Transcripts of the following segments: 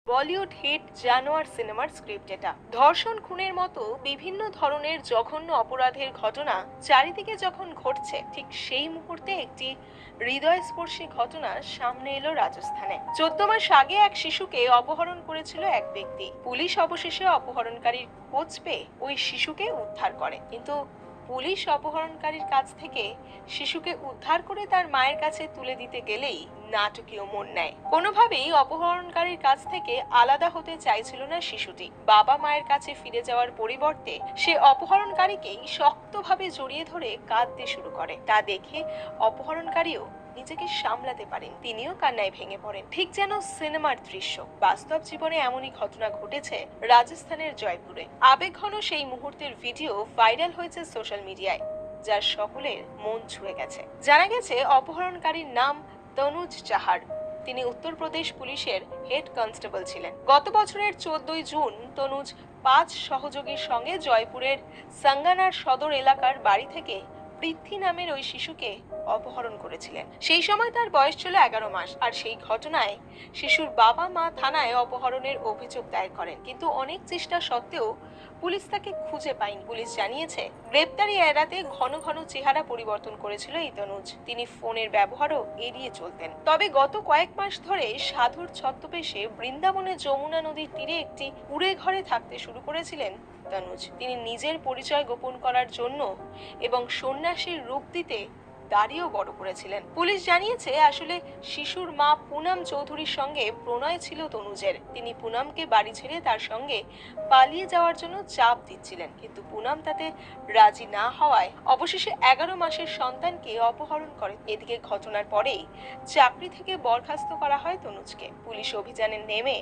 Bollywood hit জানোয়ার সিনেমার script এটা। ধর্ষণ, খুনের মতো বিভিন্ন ধরনের জঘন্য অপরাধের ঘটনা চারিদিকে যখন ঘটছে, ঠিক সেই মুহূর্তে একটি হৃদয়স্পর্শী ঘটনা সামনে এলো রাজস্থানে। 14 মাস আগে এক শিশুকে অপহরণ করেছিল এক ব্যক্তি। পুলিশ অবশেষে অপহরণকারীর খোঁজ পেয়ে ওই শিশুকে উদ্ধার করে, কিন্তু পুলিশ অপহরণকারীর কাছ থেকে শিশুকে উদ্ধার করে তার মায়ের কাছে তুলে দিতে গেলেই নাটকীয় মোড় নেয়। কোনোভাবেই অপহরণকারীর কাছ থেকে আলাদা হতে চাইছিল না শিশুটি। বাবা মায়ের কাছে ফিরে যাওয়ার পরিবর্তে সে অপহরণকারীকেই শক্তভাবে জড়িয়ে ধরে কাঁদতে শুরু করে। তা দেখে অপহরণকারীও নিজেকে সামলাতে পারেন, তিনিও কান্নায় ভেঙে পড়েন, ঠিক যেন সিনেমার দৃশ্য। বাস্তব জীবনে এমনই ঘটনা ঘটেছে রাজস্থানের জয়পুরে। আবেগঘন সেই মুহূর্তের ভিডিও ভাইরাল হয়েছে সোশ্যাল মিডিয়ায়, যার সকলের মন ছুঁয়ে গেছে। জানা গেছে অপহরণকারীর নাম তনুজ চাহার। তিনি উত্তরপ্রদেশ পুলিশের হেড কনস্টেবল ছিলেন। গত বছরের 14ই জুন তনুজ 5 সহযোগীর সঙ্গে জয়পুরের সাঙ্গানার সদর এলাকার বাড়ি থেকে পৃথ্বী নামের ওই শিশুকে অপহরণ করেছিলেন। সেই সময় তার বয়স ছিল 11 মাস। আর সেই ঘটনায় শিশুর বাবা মা থানায় অপহরণের অভিযোগ দায়ের করেন, কিন্তু অনেক চেষ্টা সত্ত্বেও পুলিশ তাকে খুঁজে পায়নি। পুলিশ জানিয়েছে, গ্রেপ্তারি এড়াতে ঘন ঘন চেহারা পরিবর্তন করেছিল এই তনুজ। তিনি ফোনের ব্যবহারও এড়িয়ে চলতেন। তবে গত কয়েক মাস ধরে সাধুর ছদ্মবেশে বৃন্দাবনের যমুনা নদীর তীরে একটি কুঁড়ে ঘরে থাকতে শুরু করেছিলেন তনুজ। তিনি নিজের পরিচয় গোপন করার জন্য এবং সন্ন্যাসীর রূপ দিতে দাড়িও বড় করেছিলেন। পুলিশ জানিয়েছে, আসলে শিশুর মা পুনম চৌধুরীর সঙ্গে প্রণয় ছিল তনুজের। তিনি পুনমকে বাড়ি ছেড়ে তার সঙ্গে পালিয়ে যাওয়ার জন্য চাপ দিচ্ছিলেন, কিন্তু পুনম তাতে রাজি না হওয়ায় অবশেষে 11 মাসের সন্তানকে অপহরণ করে। এদিকে ঘটনার পরেই চাকরি থেকে বরখাস্ত করা হয় তনুজকে। পুলিশ অভিযানে নেমে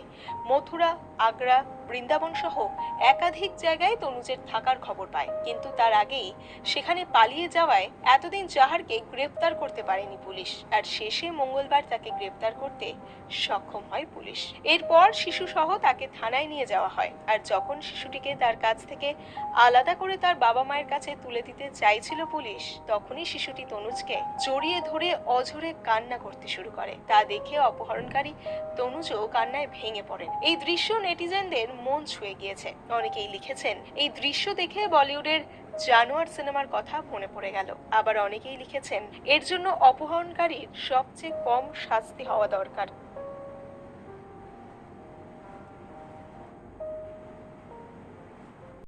মথুরা, আগ্রা, বৃন্দাবন সহ একাধিক জায়গায় তনুজের থাকার খবর পায়, কিন্তু তার আগেই সেখানে পালিয়ে যাওয়ায় এতদিন চাহারকে গ্রেপ্তার করতে পারেনি পুলিশ। আর শেষে মঙ্গলবার তাকে গ্রেপ্তার করতে সক্ষম হয় পুলিশ। এরপর শিশু সহ তাকে থানায় নিয়ে যাওয়া হয়। আর যখন শিশুটিকে তার কাছ থেকে আলাদা করে তার বাবা মায়ের কাছে তুলে দিতে চাইছিল পুলিশ, তখনই শিশুটি তনুজকে জড়িয়ে ধরে অঝরে কান্না করতে শুরু করে। তা দেখে অপহরণকারী তনুজও কান্নায় ভেঙে পড়েন। এই দৃশ্য নেটিজেনদের মন ছুঁয়ে গিয়েছে। অনেকেই লিখেছেন, এই দৃশ্য দেখে বলিউডের জানোয়ার সিনেমার কথা মনে পড়ে গেল। আবার অনেকেই লিখেছেন, এর জন্য অপহরণকারীর সবচেয়ে কম শাস্তি হওয়া দরকার।